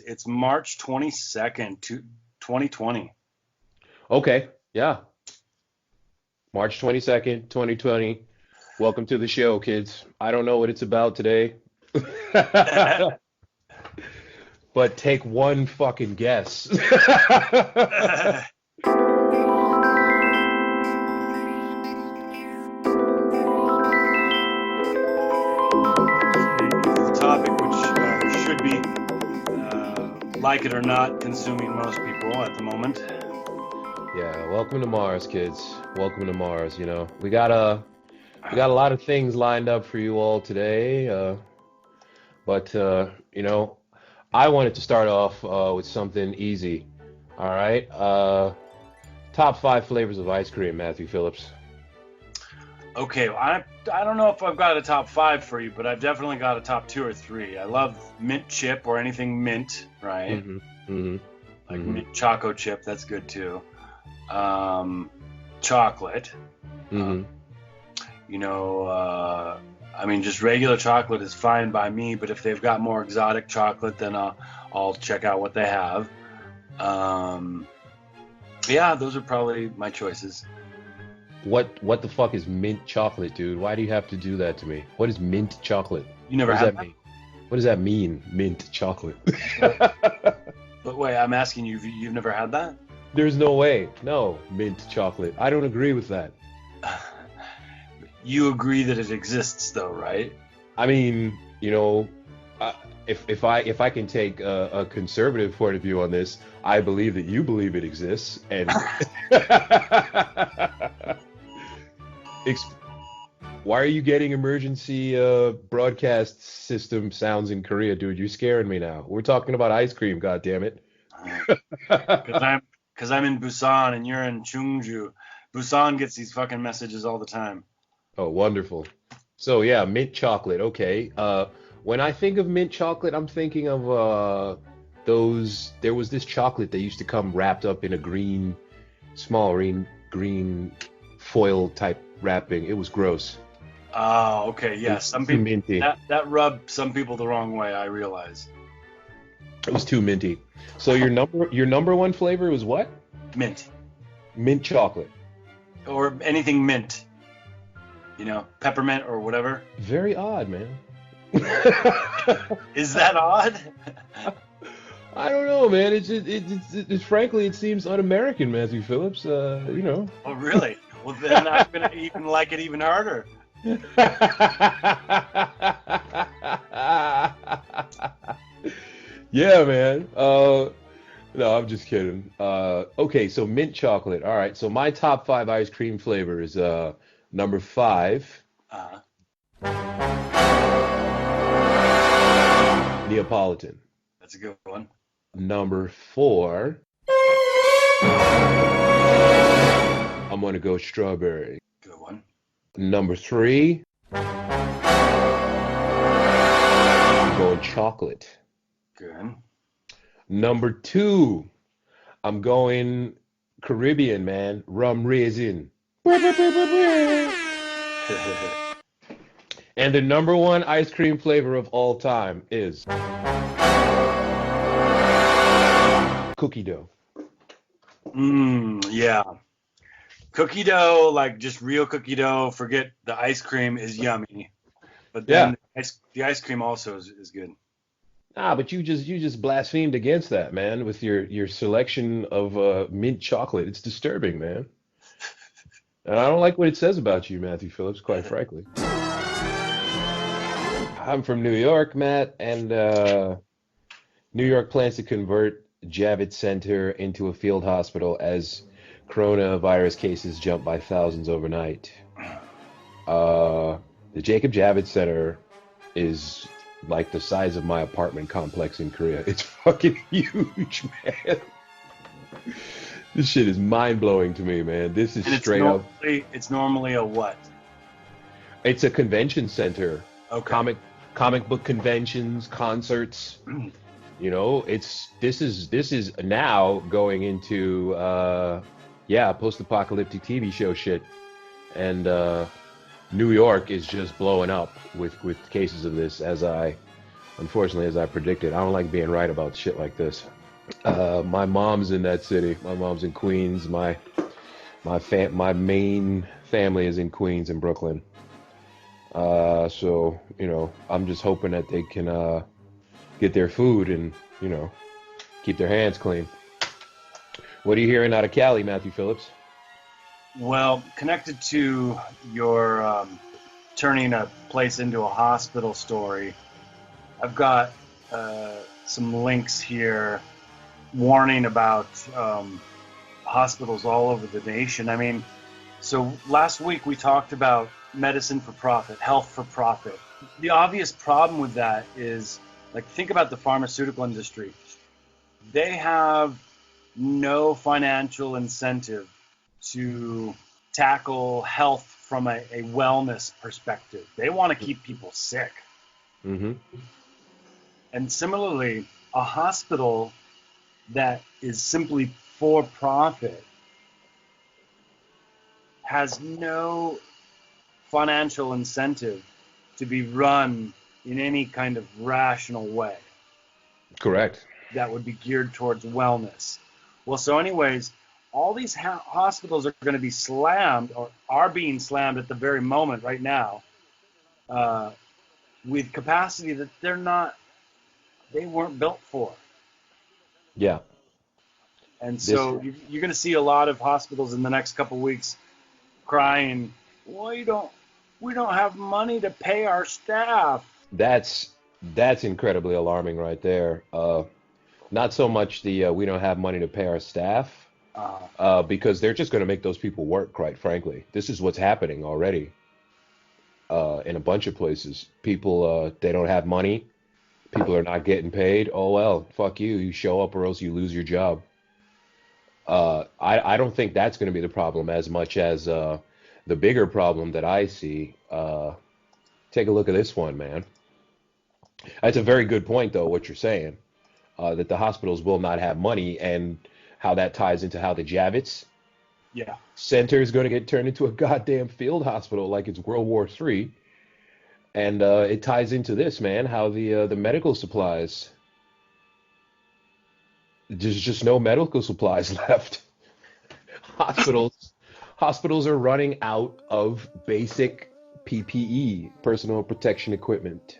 It's March 22nd, 2020. Okay, yeah. March 22nd, 2020. Welcome to the show, kids. I don't know what it's about today, but take one fucking guess. The topic, which should be, like it or not, consuming most people at the moment. Yeah, welcome to Mars, kids. Welcome to Mars. You know, we got a lot of things lined up for you all today, but you know, I wanted to start off with something easy. All right, top 5 flavors of ice cream, Matthew Phillips. Okay, well, I don't know if I've got a top 5 for you, but I've definitely got a top 2 or 3. I love mint chip or anything mint, right? Like mint choco chip, that's good too. Chocolate. You know, I mean, just regular chocolate is fine by me, but if they've got more exotic chocolate, then I'll check out what they have. Yeah, those are probably my choices. What the fuck is mint chocolate, dude? Why do you have to do that to me? What is mint chocolate? You never had that? Mean? What does that mean, mint chocolate? But wait, I'm asking you, you've never had that? There's no way. No, mint chocolate. I don't agree with that. You agree that it exists, though, right? I mean, you know, if I can take a conservative point of view on this, I believe that you believe it exists, and why are you getting emergency broadcast system sounds in Korea, dude? You're scaring me now. We're talking about ice cream, goddammit. Because I'm in Busan and you're in Chungju. Busan gets these fucking messages all the time. Oh, wonderful. So yeah, mint chocolate. Okay. When I think of mint chocolate, I'm thinking of those. There was this chocolate that used to come wrapped up in a small green foil type wrapping. It was gross. Oh, okay. Yeah, some people minty. that rubbed some people the wrong way, I realize. It was too minty. So your number one flavor was what? Mint. Mint chocolate. Or anything mint. You know, peppermint or whatever. Very odd, man. Is that odd? I don't know, man. It's frankly, it seems un-American, Matthew Phillips. You know. Oh, really? Well, then I'm gonna even like it even harder. Yeah, man. No, I'm just kidding. Okay, so mint chocolate. All right, so my top 5 ice cream flavor is number 5. Neapolitan. That's a good one. Number 4. I'm gonna go strawberry. Good one. Number 3. I'm going chocolate. Good. Number 2. I'm going Caribbean, man. Rum raisin. And the number 1 ice cream flavor of all time is cookie dough. Yeah. Cookie dough, like just real cookie dough, forget the ice cream, is yummy. But then the ice cream also is good. But you just blasphemed against that, man, with your selection of mint chocolate. It's disturbing, man. And I don't like what it says about you, Matthew Phillips, quite frankly. I'm from New York, Matt, and New York plans to convert Javitz Center into a field hospital as coronavirus cases jump by thousands overnight. The Jacob Javitz Center is like the size of my apartment complex in Korea. It's fucking huge, man. This shit is mind-blowing to me, man. This is straight up. It's normally a what? It's a convention center. Okay. Comic book conventions, concerts. You know, this is now going into post-apocalyptic TV show shit. And New York is just blowing up with cases of this as I unfortunately, as I predicted. I don't like being right about shit like this. My mom's in that city. My mom's in Queens. My main family is in Queens and Brooklyn. So, I'm just hoping that they can get their food and, keep their hands clean. What are you hearing out of Cali, Matthew Phillips? Well, connected to your turning a place into a hospital story, I've got some links here warning about hospitals all over the nation. I mean, so last week we talked about medicine for profit, health for profit. The obvious problem with that is, like, think about the pharmaceutical industry. They have no financial incentive to tackle health from a wellness perspective. They want to keep people sick. Mm-hmm. And similarly, a hospital that is simply for profit has no financial incentive to be run in any kind of rational way. Correct. That would be geared towards wellness. Well, so anyways, all these hospitals are going to be slammed, or are being slammed at the very moment right now, with capacity that they weren't built for. Yeah. And so you're going to see a lot of hospitals in the next couple of weeks crying, we don't have money to pay our staff. That's incredibly alarming right there. Not so much the we don't have money to pay our staff, because they're just going to make those people work, quite frankly. This is what's happening already in a bunch of places. People, they don't have money. People are not getting paid. Oh, well, fuck you. You show up or else you lose your job. I don't think that's going to be the problem as much as the bigger problem that I see. Take a look at this one, man. That's a very good point, though, what you're saying, that the hospitals will not have money, and how that ties into how the Javitz Center is going to get turned into a goddamn field hospital like it's World War III. And it ties into this, man, how the medical supplies, there's just no medical supplies left. Hospitals are running out of basic PPE, personal protection equipment.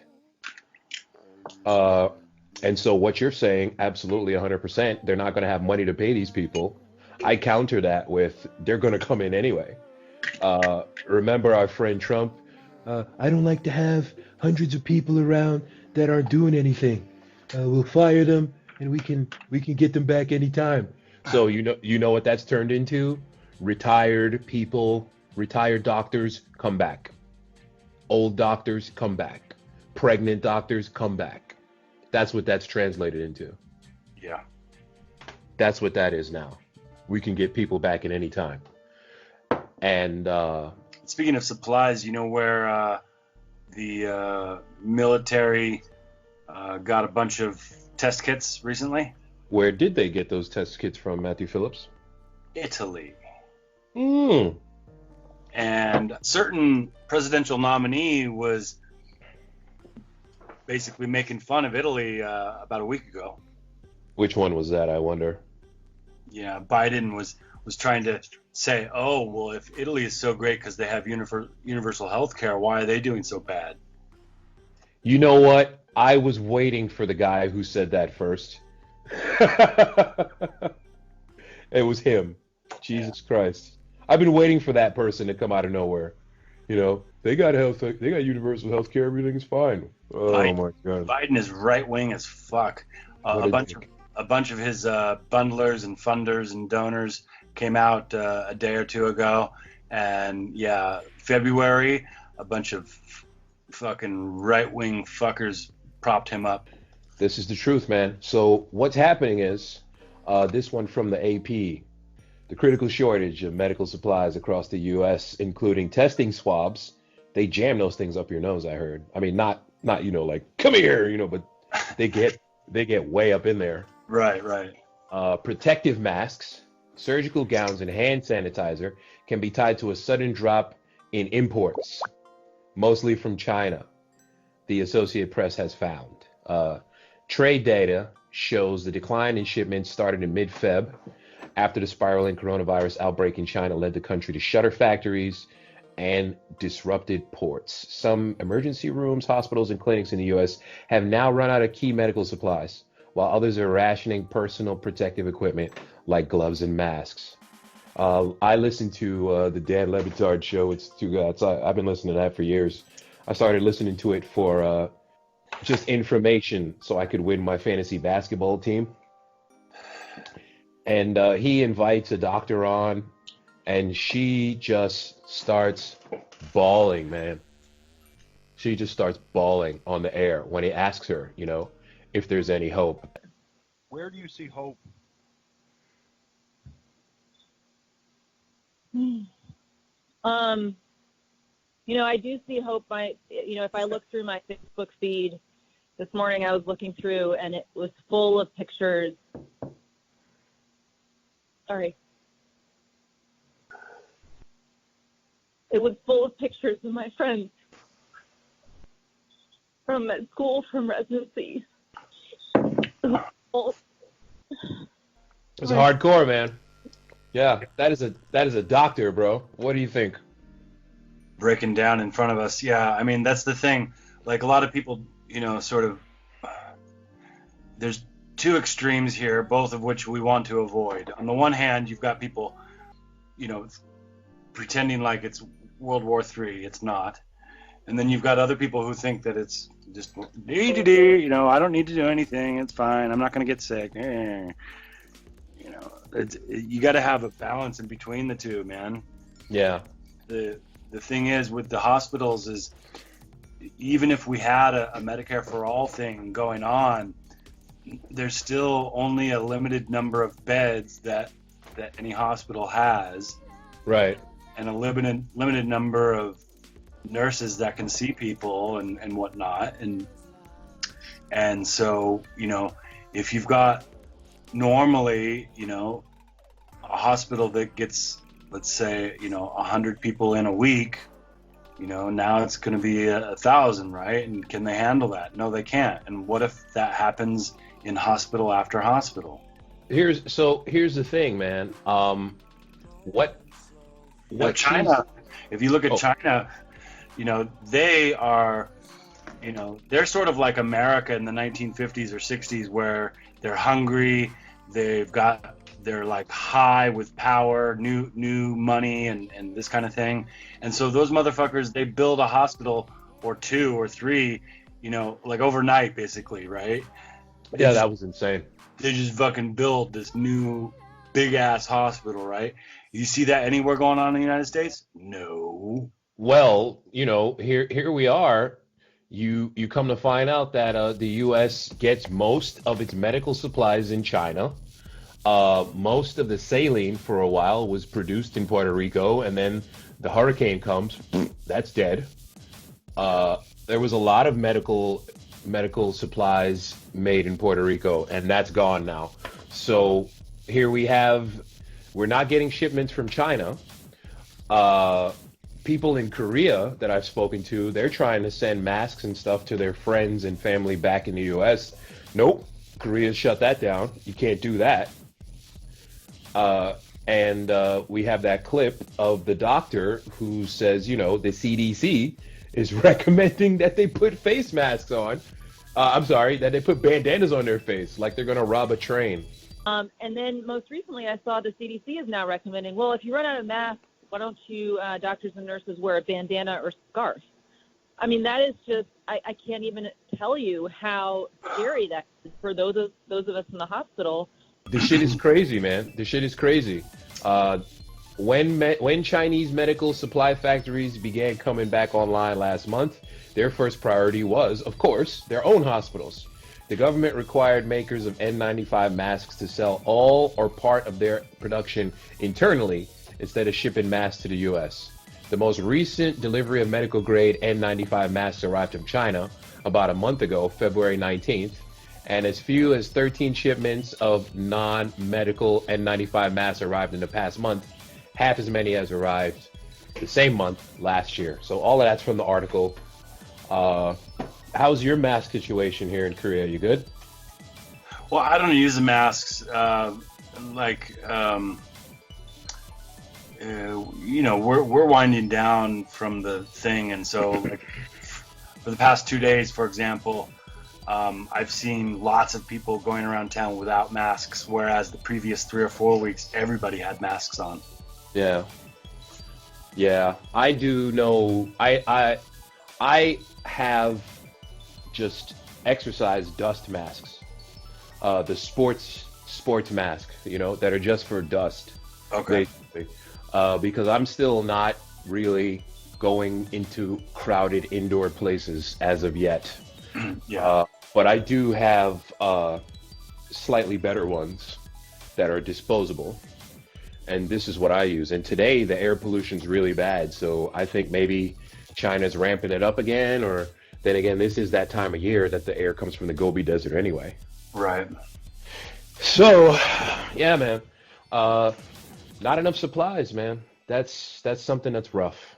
And so what you're saying, absolutely 100%, they're not going to have money to pay these people. I counter that with, they're going to come in anyway. Remember our friend Trump? I don't like to have hundreds of people around that aren't doing anything. We'll fire them, and we can get them back anytime. So you know what that's turned into? Retired people, retired doctors come back. Old doctors come back. Pregnant doctors come back. That's what that's translated into. Yeah. That's what that is now. We can get people back at any time. And speaking of supplies, you know where the military got a bunch of test kits recently? Where did they get those test kits from, Matthew Phillips? Italy. Mm. And a certain presidential nominee was basically making fun of Italy about a week ago. Which one was that, I wonder? Yeah, Biden was trying to say, oh, well, if Italy is so great because they have universal health care, why are they doing so bad? You know what? I was waiting for the guy who said that first. It was him. Jesus Christ. I've been waiting for that person to come out of nowhere. You know, they got universal health care, everything's fine. Oh my God. Biden is right wing as fuck. A bunch of his bundlers and funders and donors came out a day or two ago, and February, a bunch of fucking right wing fuckers propped him up. This is the truth, man. So what's happening is, this one from the AP, the critical shortage of medical supplies across the U.S., including testing swabs. They jam those things up your nose, I heard. I mean, not like, come here, but they get way up in there. Right. Protective masks, surgical gowns, and hand sanitizer can be tied to a sudden drop in imports, mostly from China, the Associated Press has found. Trade data shows the decline in shipments started in mid-Feb after the spiraling coronavirus outbreak in China led the country to shutter factories and disrupted ports. Some emergency rooms, hospitals, and clinics in the U.S. have now run out of key medical supplies, while others are rationing personal protective equipment like gloves and masks. I listened to the Dan Lebatard Show. It's two guys. I've been listening to that for years. I started listening to it for just information so I could win my fantasy basketball team. And he invites a doctor on, and she just starts bawling, man. She just starts bawling on the air when he asks her, if there's any hope. Where do you see hope? I do see hope. If I look through my Facebook feed this morning, I was looking through and it was full of pictures. Sorry. It was full of pictures of my friends from school, from residency. It's hardcore, man. Yeah, that is a doctor, bro. What do you think? Breaking down in front of us. Yeah, I mean, that's the thing. Like, a lot of people, there's two extremes here, both of which we want to avoid. On the one hand, you've got people, pretending like it's World War III. It's not. And then you've got other people who think that it's just, I don't need to do anything. It's fine. I'm not going to get sick. You got to have a balance in between the two, man. Yeah. The thing is with the hospitals is, even if we had a Medicare for all thing going on, there's still only a limited number of beds that any hospital has. Right. And a limited number of nurses that can see people and whatnot. And so, if you've got normally, a hospital that gets, let's say, 100 people in a week, now it's going to be 1,000, right? And can they handle that? No, they can't. And what if that happens in hospital after hospital? Here's the thing, man. China, if you look at China, they are, they're sort of like America in the 1950s or 60s, where they're hungry, they're like high with power, new money and this kind of thing. And so those motherfuckers, they build a hospital or two or three, like overnight, basically, right? Yeah, that was insane. They just fucking build this new big ass hospital, right? You see that anywhere going on in the United States? No. Well, here we are. You come to find out that the U.S. gets most of its medical supplies in China. Most of the saline for a while was produced in Puerto Rico, and then the hurricane comes, that's dead. There was a lot of medical supplies made in Puerto Rico, and that's gone now. So here we're not getting shipments from China. People in Korea that I've spoken to, they're trying to send masks and stuff to their friends and family back in the U.S. Nope, Korea shut that down. You can't do that. And we have that clip of the doctor who says, the CDC is recommending that they put face masks on. That they put bandanas on their face like they're going to rob a train. And then most recently I saw the CDC is now recommending, well, if you run out of masks, why don't you doctors and nurses wear a bandana or scarf? I mean, that is just, I can't even tell you how scary that is for those of us in the hospital. This shit is crazy, man. This shit is crazy. When Chinese medical supply factories began coming back online last month, their first priority was, of course, their own hospitals. The government required makers of N95 masks to sell all or part of their production internally instead of shipping masks to the U.S. The most recent delivery of medical-grade N95 masks arrived from China about a month ago, February 19th, and as few as 13 shipments of non-medical N95 masks arrived in the past month, half as many as arrived the same month last year. So all of that's from the article. how's your mask situation here in Korea? You good? Well, I don't use the masks. We're winding down from the thing, and so like for the past 2 days, for example, I've seen lots of people going around town without masks, whereas the previous 3 or 4 weeks, everybody had masks on. Yeah. Yeah, I do know. I have just exercise dust masks, the sports mask, that are just for dust. Okay. Basically. Because I'm still not really going into crowded indoor places as of yet. Yeah. But I do have slightly better ones that are disposable. And this is what I use. And today the air pollution's really bad. So I think maybe China's ramping it up again, or then again, this is that time of year that the air comes from the Gobi Desert anyway. Right. So, yeah, man. Not enough supplies, man. That's something that's rough.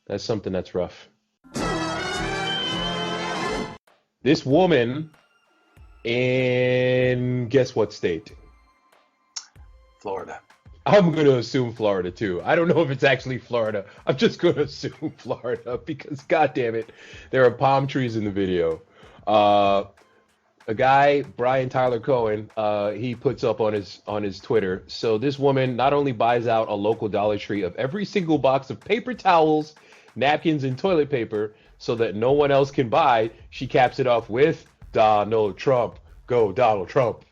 That's something that's rough. This woman in guess what state? Florida. I'm going to assume Florida too. I don't know if it's actually Florida. I'm just going to assume Florida because, God damn it, there are palm trees in the video. A guy, Brian Tyler Cohen, he puts up on his Twitter. So this woman not only buys out a local Dollar Tree of every single box of paper towels, napkins, and toilet paper so that no one else can buy, she caps it off with Donald Trump. Go Donald Trump.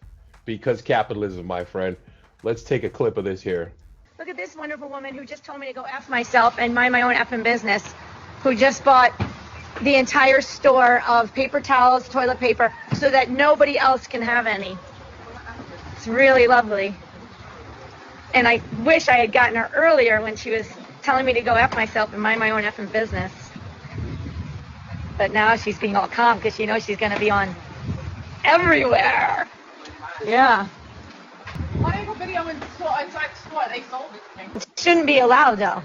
Because capitalism, my friend. Let's take a clip of this here. Look at this wonderful woman who just told me to go F myself and mind my own effing business, who just bought the entire store of paper towels, toilet paper, so that nobody else can have any. It's really lovely. And I wish I had gotten her earlier when she was telling me to go F myself and mind my own effing business. But now she's being all calm because she knows she's going to be on everywhere. Yeah. Why didn't you video inside the store? They sold it to me. Shouldn't be allowed, though.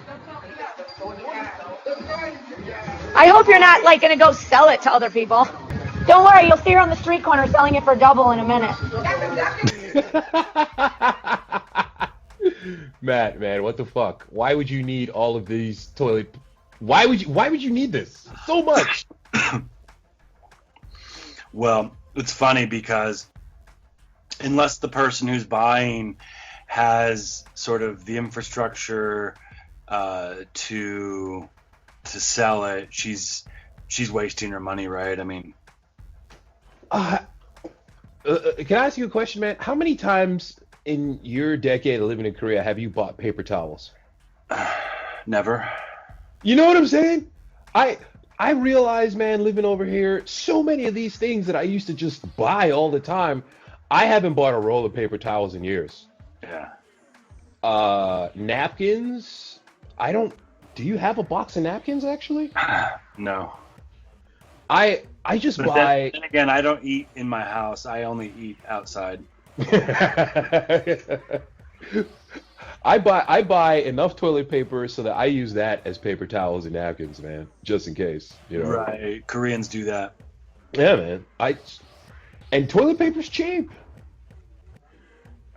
I hope you're not, like, going to go sell it to other people. Don't worry, you'll see her on the street corner selling it for double in a minute. Matt, man, what the fuck? Why would you need all of these toilet... Why would you need this so much? Well, it's funny because unless the person who's buying has sort of the infrastructure to sell it, she's wasting her money, right? I mean, can I ask you a question, man? How many times in your decade of living in Korea have you bought paper towels? Never. You know what I'm saying? I realize, man, living over here, so many of these things that I used to just buy all the time, I haven't bought a roll of paper towels in years. Yeah. Napkins, do you have a box of napkins actually? No. I just but buy. Then again, I don't eat in my house. I only eat outside. I buy enough toilet paper so that I use that as paper towels and napkins, man, just in case, Right. Koreans do that. Yeah, man. And toilet paper's cheap.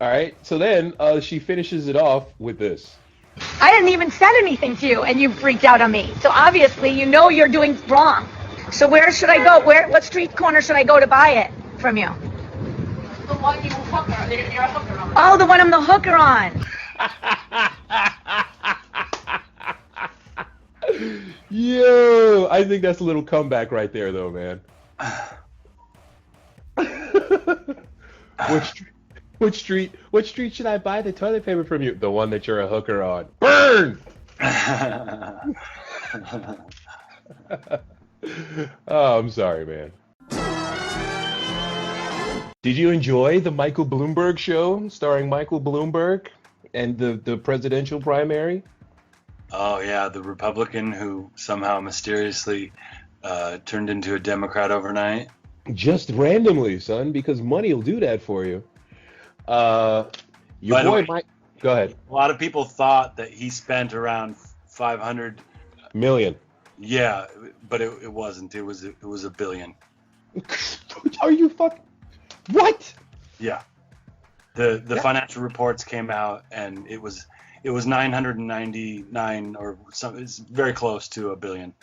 All right. So then she finishes it off with this. I didn't even send anything to you, and you freaked out on me. So obviously, you know you're doing wrong. So where should I go? What street corner should I go to buy it from you? The one you're a hooker on. Oh, the one I'm the hooker on. Yo, I think that's a little comeback right there, though, man. What street should I buy the toilet paper from you? The one that you're a hooker on. Burn! Oh, I'm sorry, man. Did you enjoy the Michael Bloomberg show starring Michael Bloomberg and the presidential primary? Oh, yeah, the Republican who somehow mysteriously turned into a Democrat overnight. Just randomly, son, because money will do that for you. Your By the boy way, Mike. Go ahead. A lot of people thought that he spent around 500 million. Yeah, but it wasn't. It was $1 billion. Are you fucking what? Yeah. The financial reports came out, and it was 999 or something. It's very close to $1 billion.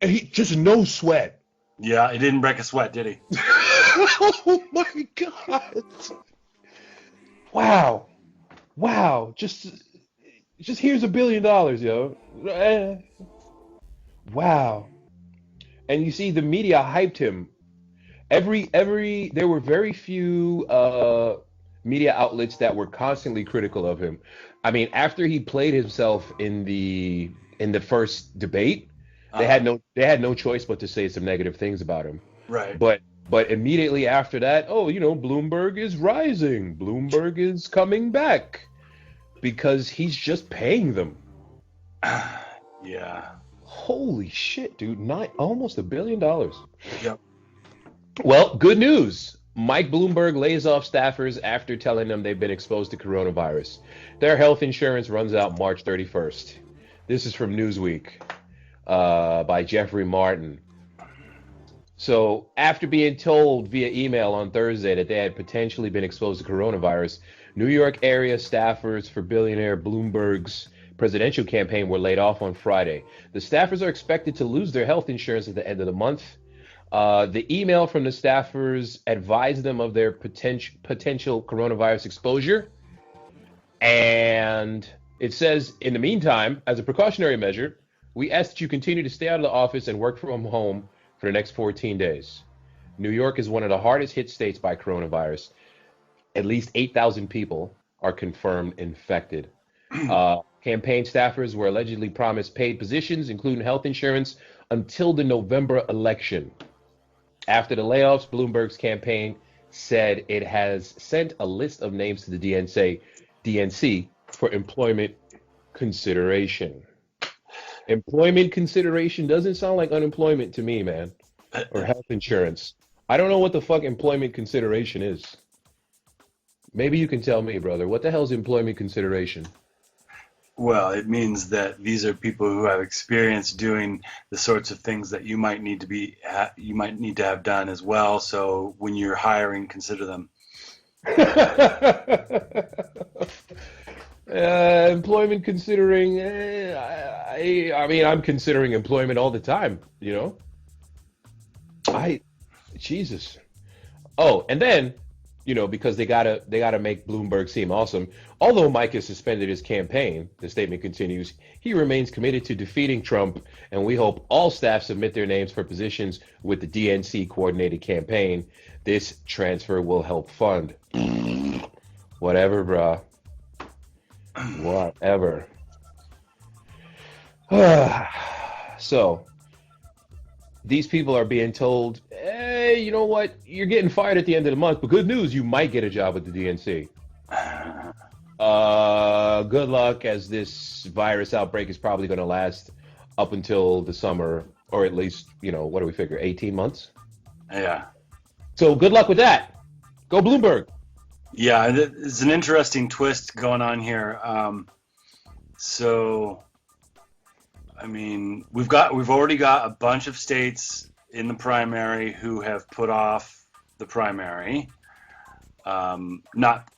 And he just no sweat. Yeah, he didn't break a sweat, did he? Oh my God! Wow! Just here's $1 billion, yo. Wow! And you see, the media hyped him. There were very few media outlets that were constantly critical of him. I mean, after he played himself in the first debate, they had no choice but to say some negative things about him. Right. But immediately after that, Bloomberg is rising. Bloomberg is coming back because he's just paying them. Yeah. Holy shit, dude! Almost $1 billion. Yep. Well, good news. Mike Bloomberg lays off staffers after telling them they've been exposed to coronavirus. Their health insurance runs out March 31st. This is from Newsweek by Jeffrey Martin. So, after being told via email on Thursday that they had potentially been exposed to coronavirus, New York area staffers for billionaire Bloomberg's presidential campaign were laid off on Friday. The staffers are expected to lose their health insurance at the end of the month. The email from the staffers advised them of their potential coronavirus exposure. And it says, in the meantime, as a precautionary measure, we ask that you continue to stay out of the office and work from home for the next 14 days. New York is one of the hardest hit states by coronavirus. At least 8,000 people are confirmed infected. Campaign staffers were allegedly promised paid positions, including health insurance, until the November election. After the layoffs, Bloomberg's campaign said it has sent a list of names to the DNC for employment consideration. Employment consideration doesn't sound like unemployment to me, man, or health insurance. I don't know what the fuck employment consideration is. Maybe you can tell me, brother. What the hell is employment consideration? Well, it means that these are people who have experience doing the sorts of things that you might need to have done as well. So when you're hiring, consider them. Employment considering, I mean, I'm considering employment all the time, Jesus. Oh, and then, because they gotta make Bloomberg seem awesome. Although Mike has suspended his campaign, the statement continues, he remains committed to defeating Trump, and we hope all staff submit their names for positions with the DNC coordinated campaign. This transfer will help fund. Whatever, bruh. Whatever. So, these people are being told, hey, you know what? You're getting fired at the end of the month, but good news, you might get a job with the DNC. Good luck, as this virus outbreak is probably going to last up until the summer, or at least, what do we figure, 18 months? Yeah. So good luck with that. Go Bloomberg. Yeah, it's an interesting twist going on here. So, I mean, we've already got a bunch of states in the primary who have put off the primary, not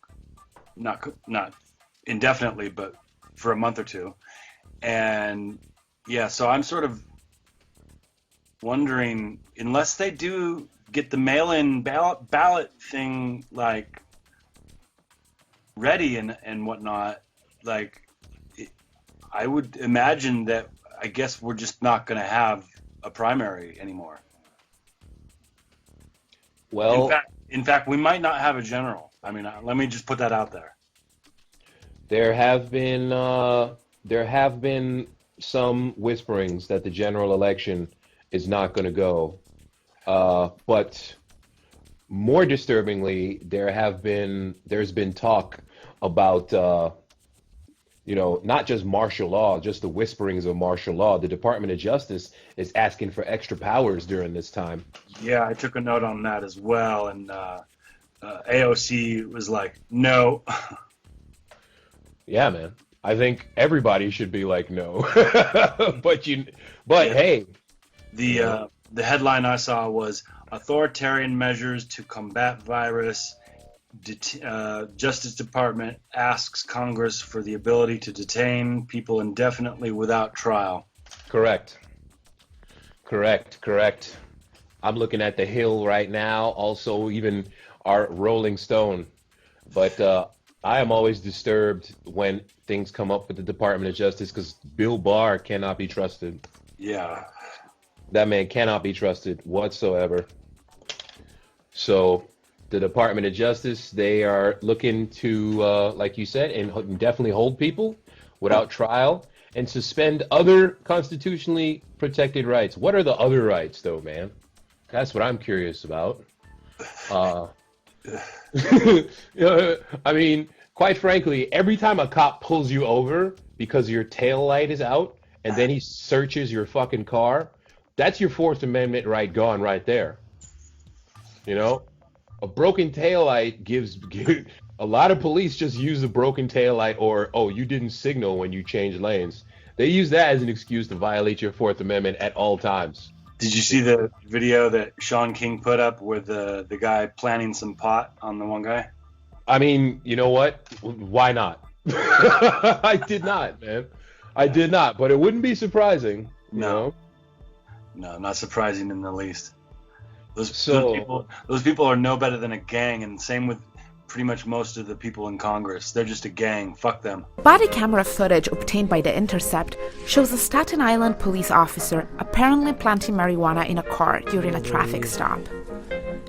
indefinitely, but for a month or two. And yeah, so I'm sort of wondering, unless they do get the mail-in ballot thing like ready and whatnot, like I would imagine that I guess we're just not going to have a primary anymore. Well, in fact, we might not have a general. I mean, let me just put that out there. There have been some whisperings that the general election is not going to go, but more disturbingly, there's been talk about not just martial law, just the whisperings of martial law. The Department of Justice is asking for extra powers during this time. Yeah, I took a note on that as well, and AOC was like, no. Yeah, man. I think everybody should be like, no. But hey. The headline I saw was authoritarian measures to combat virus. Justice Department asks Congress for the ability to detain people indefinitely without trial. Correct. I'm looking at the Hill right now, also even our Rolling Stone. But I am always disturbed when things come up with the Department of Justice because Bill Barr cannot be trusted. Yeah. That man cannot be trusted whatsoever. So the Department of Justice, they are looking to, like you said, and definitely hold people without trial and suspend other constitutionally protected rights. What are the other rights, though, man? That's what I'm curious about. I mean, quite frankly, every time a cop pulls you over because your tail light is out and then he searches your fucking car, that's your Fourth Amendment right gone right there. You know? A broken taillight gives a lot of police just use a broken taillight or, oh, you didn't signal when you changed lanes. They use that as an excuse to violate your Fourth Amendment at all times. Did you see the video that Sean King put up with the guy planting some pot on the one guy? I mean, you know what? Why not? I did not, man. I did not, but it wouldn't be surprising. No, not surprising in the least. Those people are no better than a gang, and same with pretty much most of the people in Congress. They're just a gang. Fuck them. Body camera footage obtained by the Intercept shows a Staten Island police officer apparently planting marijuana in a car during a traffic stop.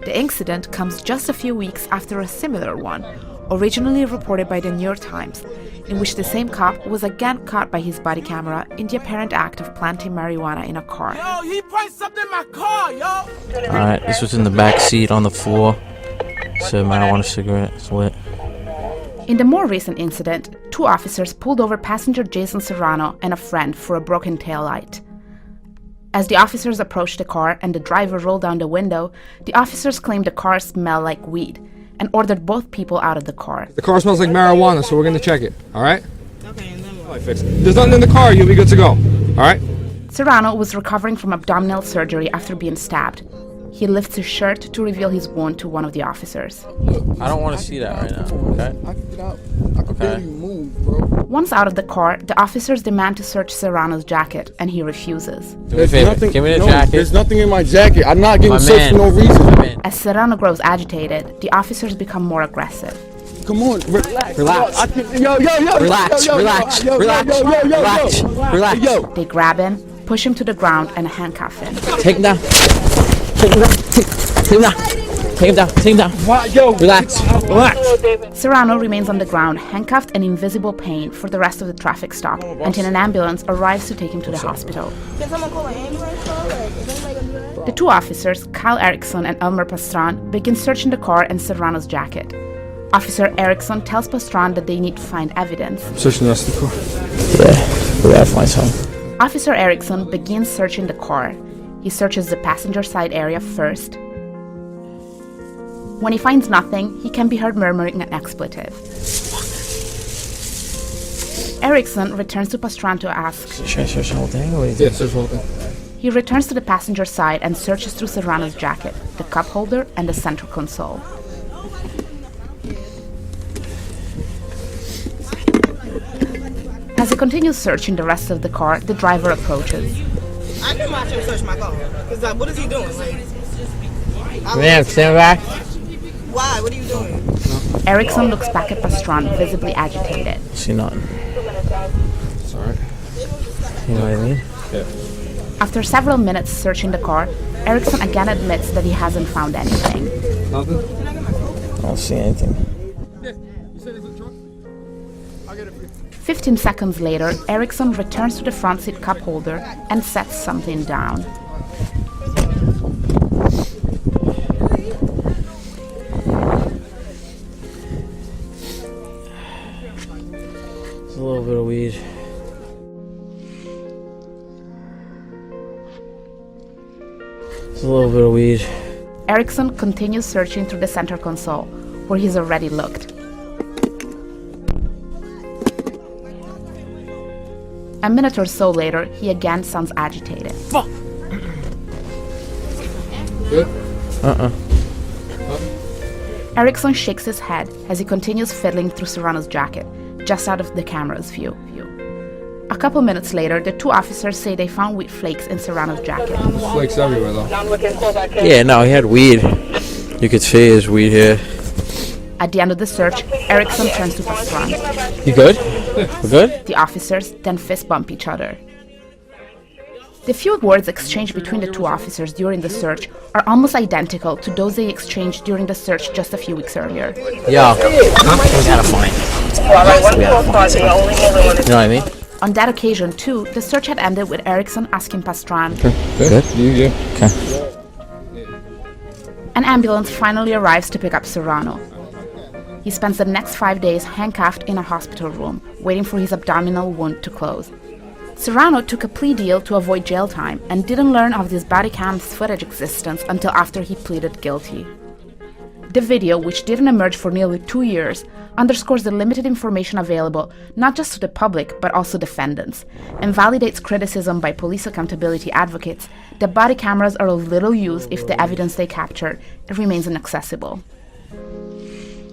The incident comes just a few weeks after a similar one, originally reported by the New York Times, in which the same cop was again caught by his body camera in the apparent act of planting marijuana in a car. Yo, he put something in my car, yo! Alright, this was in the back seat on the floor. So marijuana cigarette, it's lit. In the more recent incident, two officers pulled over passenger Jason Serrano and a friend for a broken taillight. As the officers approached the car and the driver rolled down the window, the officers claimed the car smelled like weed and ordered both people out of the car. The car smells like marijuana, so we're going to check it, all right? Okay, and then what? Fix it. There's nothing in the car, you'll be good to go, all right? Serrano was recovering from abdominal surgery after being stabbed. He lifts his shirt to reveal his wound to one of the officers. I don't want to see that right now, okay? I can get out. I can barely move, bro. Once out of the car, the officers demand to search Serrano's jacket, and he refuses. Do me a favor, give me the jacket. There's nothing in my jacket. I'm not getting searched for no reason. As Serrano grows agitated, the officers become more aggressive. Come on, relax. Relax. Relax. They grab him, push him to the ground, and handcuff him. Take him down. Take him down. Relax. Serrano remains on the ground, handcuffed and in visible pain for the rest of the traffic stop, until an ambulance arrives to take him to the hospital. Can someone call an ambulance? The two officers, Kyle Erickson and Elmer Pastran, begin searching the car and Serrano's jacket. Officer Erickson tells Pastran that they need to find evidence. Searching the rest of the car. Yeah, we gotta find something. Officer Erickson begins searching the car. He searches the passenger side area first. When he finds nothing, he can be heard murmuring an expletive. Erickson returns to Pastran to ask. Should I search the whole thing? Or Yeah, search the whole thing. He returns to the passenger side and searches through Serrano's jacket, the cup holder, and the center console. As he continues searching the rest of the car, the driver approaches. I can watch him search my car. Cause like, what is he doing? Man, stand back. Why? What are you doing? Erickson looks back at Pastran, visibly agitated. See nothing. It's alright. You know what I mean? Yeah. After several minutes searching the car, Erickson again admits that he hasn't found anything. Nothing? I don't see anything. Yeah. You said it's a truck? I'll get it for you. 15 seconds later, Erickson returns to the front seat cup holder and sets something down. It's a little bit of weed. Erickson continues searching through the center console, where he's already looked. A minute or so later, he again sounds agitated. Fuck! Erickson shakes his head as he continues fiddling through Serrano's jacket, just out of the camera's view. A couple minutes later, the two officers say they found weed flakes in Serrano's jacket. Flakes everywhere, though. Yeah, no, he had weed. You could see his weed here. At the end of the search, Erickson turns to Pastran. You good? We're good? The officers then fist bump each other. The few words exchanged between the two officers during the search are almost identical to those they exchanged during the search just a few weeks earlier. Yeah. We gotta find. You know what I mean? On that occasion, too, the search had ended with Erickson asking Pastran. Good? Yeah. Okay. An ambulance finally arrives to pick up Serrano. He spends the next 5 days handcuffed in a hospital room, waiting for his abdominal wound to close. Serrano took a plea deal to avoid jail time and didn't learn of this body cam's footage existence until after he pleaded guilty. The video, which didn't emerge for nearly 2 years, underscores the limited information available not just to the public but also defendants, and validates criticism by police accountability advocates that body cameras are of little use if the evidence they captured remains inaccessible.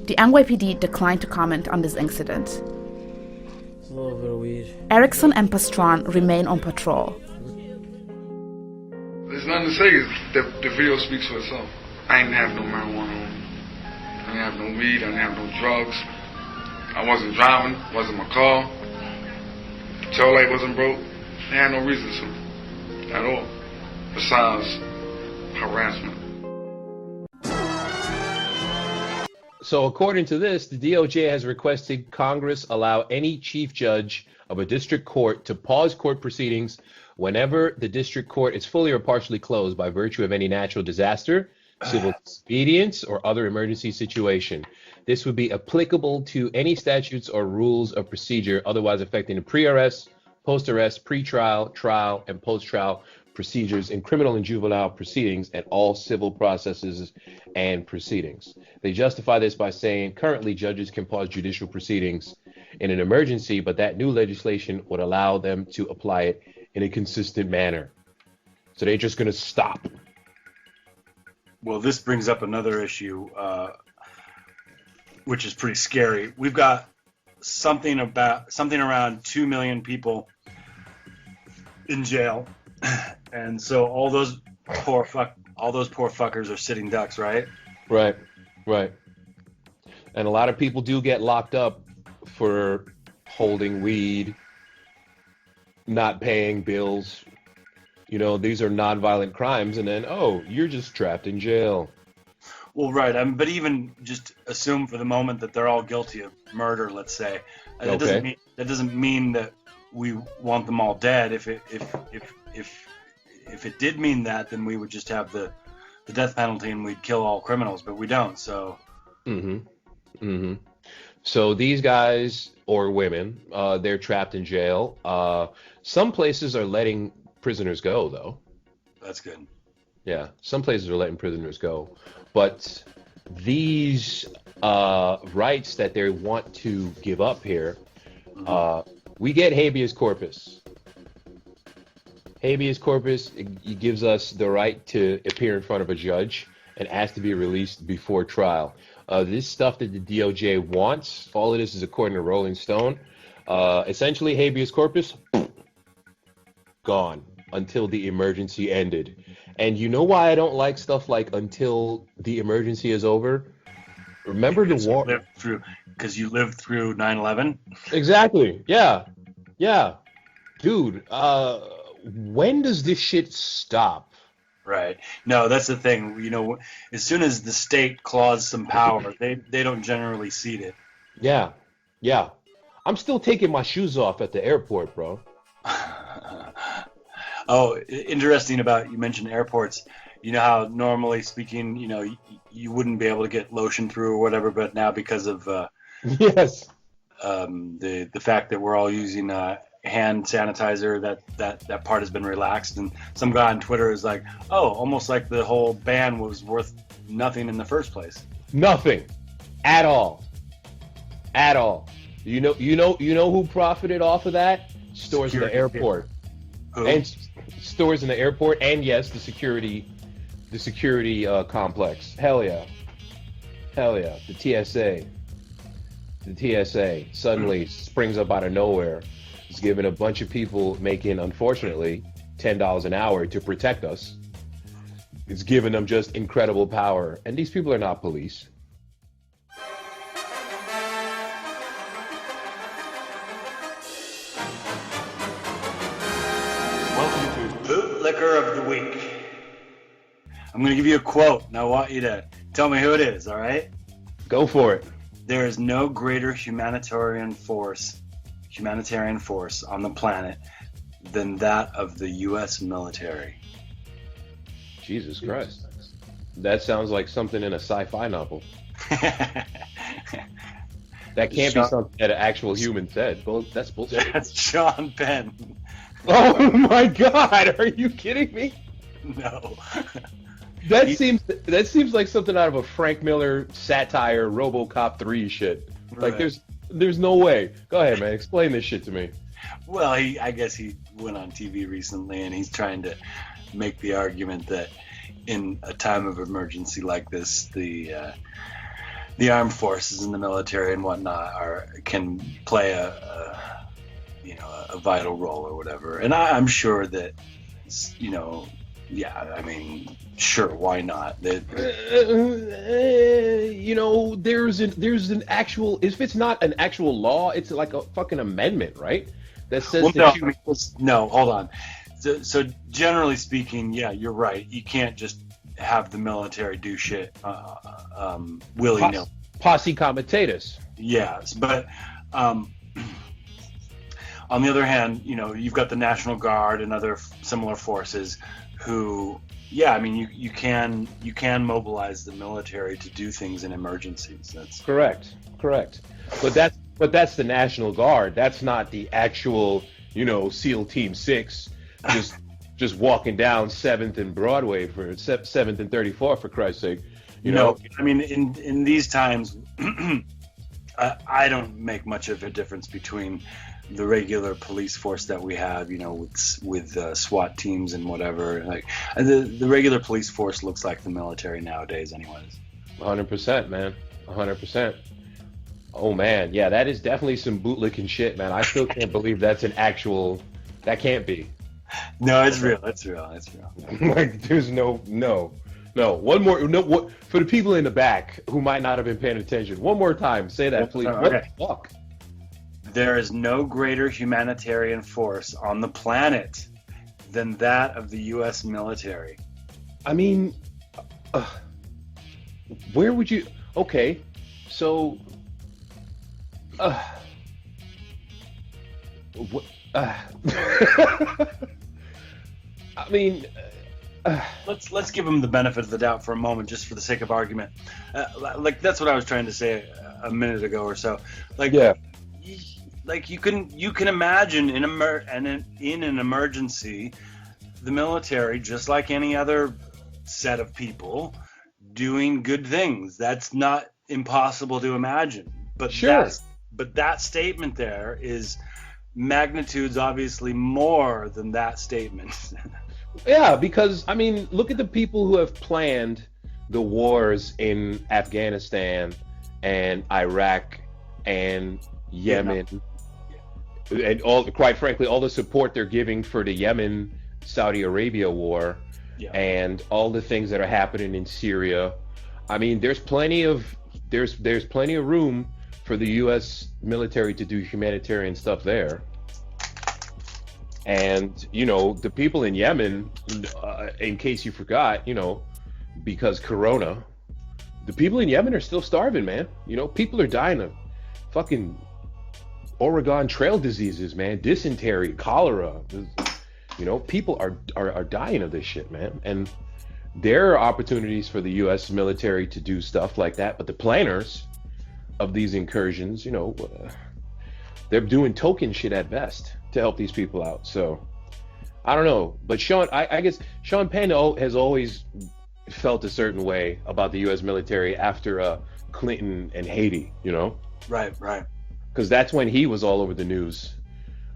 The NYPD declined to comment on this incident. A little bit of weed. Erickson and Pastran remain on patrol. There's nothing to say. The video speaks for itself. I didn't have no marijuana on me. I didn't have no weed. I didn't have no drugs. I wasn't driving. Wasn't my car. The tail light wasn't broke. I had no reason to. At all. Besides harassment. So according to this, the DOJ has requested Congress allow any chief judge of a district court to pause court proceedings whenever the district court is fully or partially closed by virtue of any natural disaster, civil disobedience, or other emergency situation. This would be applicable to any statutes or rules of procedure otherwise affecting the pre-arrest, post-arrest, pre-trial, trial, and post-trial procedures in criminal and juvenile proceedings and all civil processes and proceedings. They justify this by saying currently judges can pause judicial proceedings in an emergency, but that new legislation would allow them to apply it in a consistent manner. So they're just going to stop. Well, this brings up another issue, which is pretty scary. We've got something around 2 million people in jail. And so all those poor fuckers are sitting ducks, right? Right. And a lot of people do get locked up for holding weed, not paying bills. You know, these are nonviolent crimes, and then, oh, you're just trapped in jail. Well, right. But even just assume for the moment that they're all guilty of murder, let's say. Okay. That doesn't mean that we want them all dead. If it did mean that, then we would just have the death penalty and we'd kill all criminals, but we don't. So. So these guys or women, they're trapped in jail. Some places are letting prisoners go, though. That's good. Yeah, some places are letting prisoners go, but these rights that they want to give up here, we get habeas corpus. Habeas corpus, it gives us the right to appear in front of a judge and ask to be released before trial. This stuff that the DOJ wants, all of this is according to Rolling Stone. Essentially, habeas corpus, gone until the emergency ended. And you know why I don't like stuff like until the emergency is over? Remember the war? Because you lived through 9/11? Exactly. Yeah. Dude, when does this shit stop? Right. No, that's the thing. You know, as soon as the state claws some power, they don't generally cede it. Yeah. I'm still taking my shoes off at the airport, bro. Oh, interesting about, you mentioned airports. You know how normally speaking, you know, you wouldn't be able to get lotion through or whatever, but now because of yes, the fact that we're all using hand sanitizer, that part has been relaxed. And some guy on Twitter is like, oh, almost like the whole ban was worth nothing in the first place. Nothing, at all. You know who profited off of that? stores in the Security airport, and stores in the airport, and yes, the security complex. Hell yeah. The TSA suddenly springs up out of nowhere. It's giving a bunch of people making, unfortunately, $10 an hour to protect us. It's giving them just incredible power, and these people are not police. Welcome to Bootlicker of the Week. I'm going to give you a quote, and I want you to tell me who it is, all right? Go for it. There is no greater humanitarian force on the planet than that of the U.S. military. Jesus Christ. That sounds like something in a sci-fi novel. That can't be something that an actual human said. That's bullshit. That's Sean Penn. Oh my God! Are you kidding me? No. That seems like something out of a Frank Miller satire, RoboCop 3 shit. Like there's no way. Go ahead, man. Explain this shit to me. Well, I guess he went on TV recently, and he's trying to make the argument that in a time of emergency like this, the armed forces and the military and whatnot can play a vital role or whatever. And I'm sure that, yeah, I mean, sure, why not? There's an actual, if it's not an actual law, it's like a fucking amendment, right? That says no, hold on. So generally speaking, yeah, you're right. You can't just have the military do shit willy-nilly. Posse comitatus. Yes, but on the other hand, you've got the National Guard and other similar forces who, yeah, I mean, you can mobilize the military to do things in emergencies. That's correct. But that's the National Guard. That's not the actual, SEAL Team 6 just walking down 7th and Broadway for 7th and 34th, for Christ's sake. No, I mean, in these times, I don't make much of a difference between the regular police force that we have, with SWAT teams and whatever. Like the regular police force looks like the military nowadays, anyways. 100%, man. 100%. Oh man, yeah, that is definitely some bootlicking shit, man. I still can't believe that's an actual. That can't be. No, it's real. It's real. Like, there's no. One more. No. What for the people in the back who might not have been paying attention? One more time, say that, please. Okay. What the fuck? There is no greater humanitarian force on the planet than that of the U.S. military. I mean, where would you? Okay, so. I mean, let's give him the benefit of the doubt for a moment, just for the sake of argument. Like that's what I was trying to say a minute ago or so. Like, yeah. Like you can imagine in an emergency, the military, just like any other set of people, doing good things. That's not impossible to imagine. But sure. But that statement there is magnitudes obviously more than that statement. Yeah, because I mean, look at the people who have planned the wars in Afghanistan and Iraq and Yemen, and quite frankly, all the support they're giving for the Yemen Saudi Arabia war, and all the things that are happening in Syria. I mean, there's plenty of room for the U.S. military to do humanitarian stuff there. And, the people in Yemen, in case you forgot, because Corona, the people in Yemen are still starving, man. People are dying of fucking Oregon Trail diseases, man. Dysentery, cholera. People are dying of this shit, man. And there are opportunities for the U.S. military to do stuff like that. But the planners of these incursions, they're doing token shit at best to help these people out. So I don't know, but I guess Sean Penn has always felt a certain way about the U.S. military after Clinton and Haiti, Right. Because that's when he was all over the news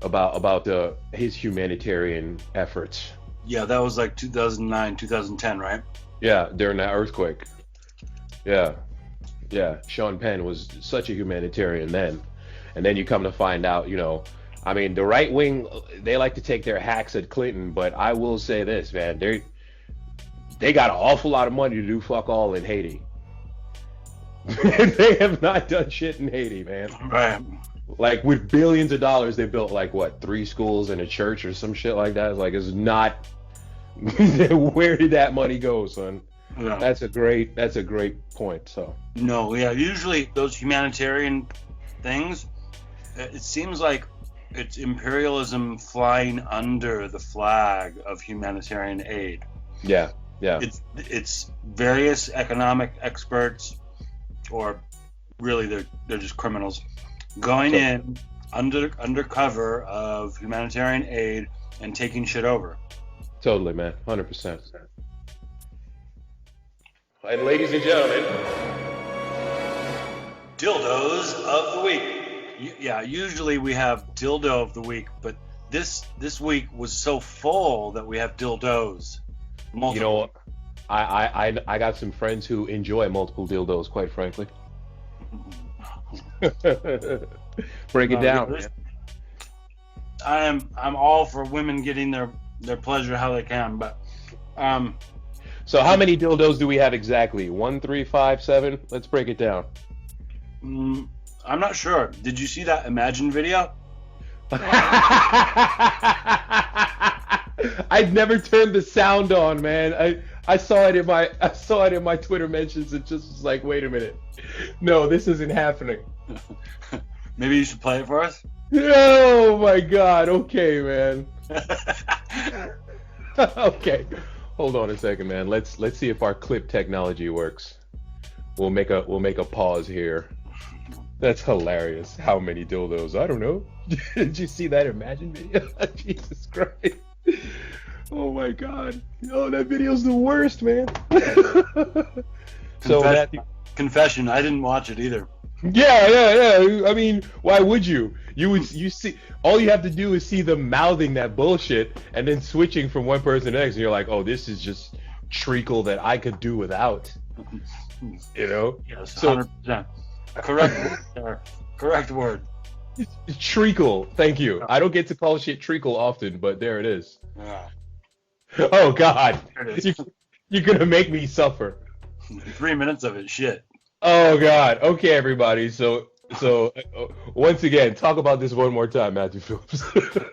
about his humanitarian efforts. Yeah, that was like 2009, 2010, right? Yeah, during that earthquake. Yeah. Sean Penn was such a humanitarian then. And then you come to find out, I mean, the right wing, they like to take their hacks at Clinton, but I will say this, man, they got an awful lot of money to do fuck all in Haiti. They have not done shit in Haiti, man. Right. Like with billions of dollars, they built like what, 3 schools and a church or some shit like that. It's like, it's not. Where did that money go, son? Yeah. That's a great point. So. No, yeah. Usually those humanitarian things, it seems like it's imperialism flying under the flag of humanitarian aid. Yeah. It's various economic experts, or really they're just criminals, going in under cover of humanitarian aid and taking shit over. Totally, man. 100%. And ladies and gentlemen, dildos of the week. Yeah, usually we have dildo of the week, but this week was so full that we have dildos. Multiple. You know, I got some friends who enjoy multiple dildos, quite frankly. Break it down. I'm all for women getting their pleasure how they can, but so how many dildos do we have exactly? 1, 3, 5, 7? Let's break it down. I'm not sure. Did you see that Imagine video? I'd never turned the sound on, man. I saw it in my Twitter mentions. It just was like, wait a minute, no, this isn't happening. Maybe you should play it for us. Oh my God. Okay, man. Okay, hold on a second, man. Let's see if our clip technology works. We'll make a pause here. That's hilarious. How many dildos? I don't know. Did you see that Imagine video? Jesus Christ. Oh my God. Oh, that video's the worst, man. So confession, I didn't watch it either. Yeah. I mean, why would you? You see, all you have to do is see them mouthing that bullshit and then switching from one person to the next, and you're like, oh, this is just treacle that I could do without. You know? Yes, 100%. Correct word. Treacle. Thank you. I don't get to call shit treacle often, but there it is. Yeah. Oh God. You're gonna make me suffer. 3 minutes of it, shit. Oh God. Okay, everybody. So once again, talk about this one more time, Matthew Phillips.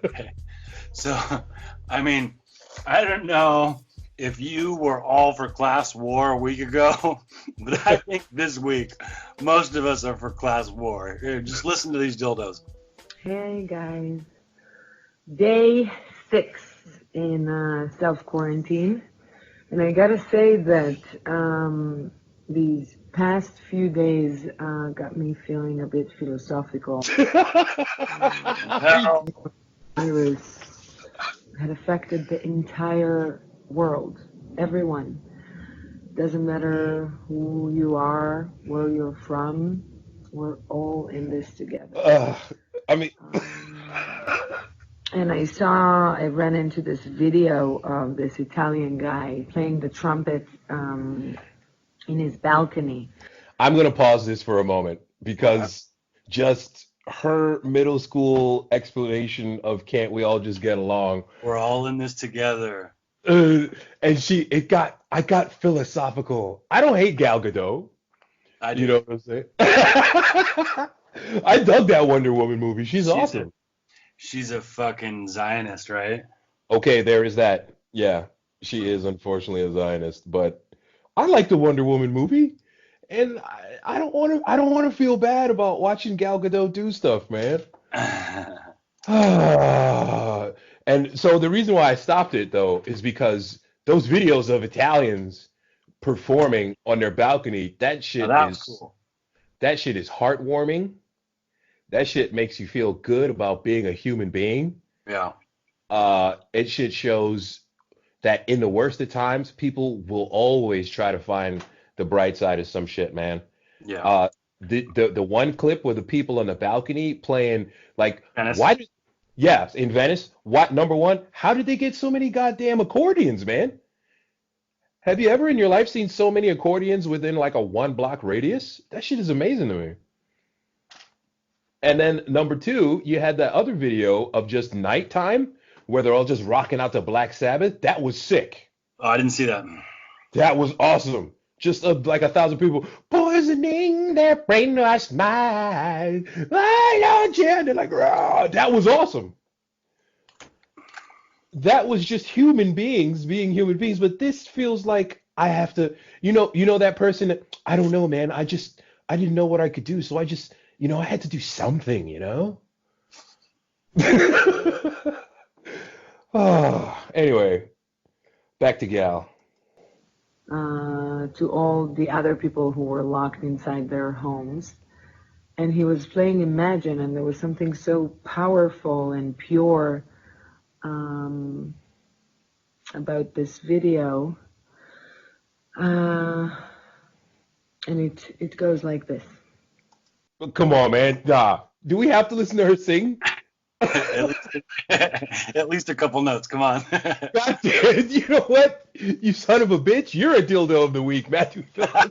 Okay. So, I mean, I don't know if you were all for class war a week ago, but I think this week most of us are for class war. Here, just listen to these dildos. Hey guys, day 6 in self-quarantine, and I gotta say that these past few days got me feeling a bit philosophical. Virus had affected the entire world, everyone. Doesn't matter who you are, where you're from, we're all in this together. And I ran into this video of this Italian guy playing the trumpet in his balcony. I'm going to pause this for a moment because just her middle school explanation of can't we all just get along? We're all in this together. And I got philosophical. I don't hate Gal Gadot. I do. You know what I'm saying? I dug that Wonder Woman movie. She's awesome. She's a fucking Zionist, right? Okay, there is that. Yeah, she is unfortunately a Zionist, but I like the Wonder Woman movie, and I don't want to feel bad about watching Gal Gadot do stuff, man. And so the reason why I stopped it though is because those videos of Italians performing on their balcony, that shit is cool. That shit is heartwarming. That shit makes you feel good about being a human being. Yeah. It shit shows that in the worst of times, people will always try to find the bright side of some shit, man. Yeah. The one clip where the people on the balcony playing like tennis. Yes, in Venice. What, number one, how did they get so many goddamn accordions, man? Have you ever in your life seen so many accordions within like a 1 block radius? That shit is amazing to me. And then number two, you had that other video of just nighttime where they're all just rocking out to Black Sabbath. That was sick. Oh, I didn't see that. That was awesome. Just like 1,000 people poisoning their brainwashed mind. I love you. And they're like, "Rah." That was awesome. That was just human beings being human beings. But this feels like I have to, you know that person that, I don't know, man. I didn't know what I could do. So I just, I had to do something, Oh, anyway, back to Gal. To all the other people who were locked inside their homes. And he was playing Imagine, and there was something so powerful and pure about this video. And it goes like this. Come on, man. Nah. Do we have to listen to her sing? At least a couple notes. Come on. God damn it. You know what? You son of a bitch. You're a dildo of the week, Matthew Phillips.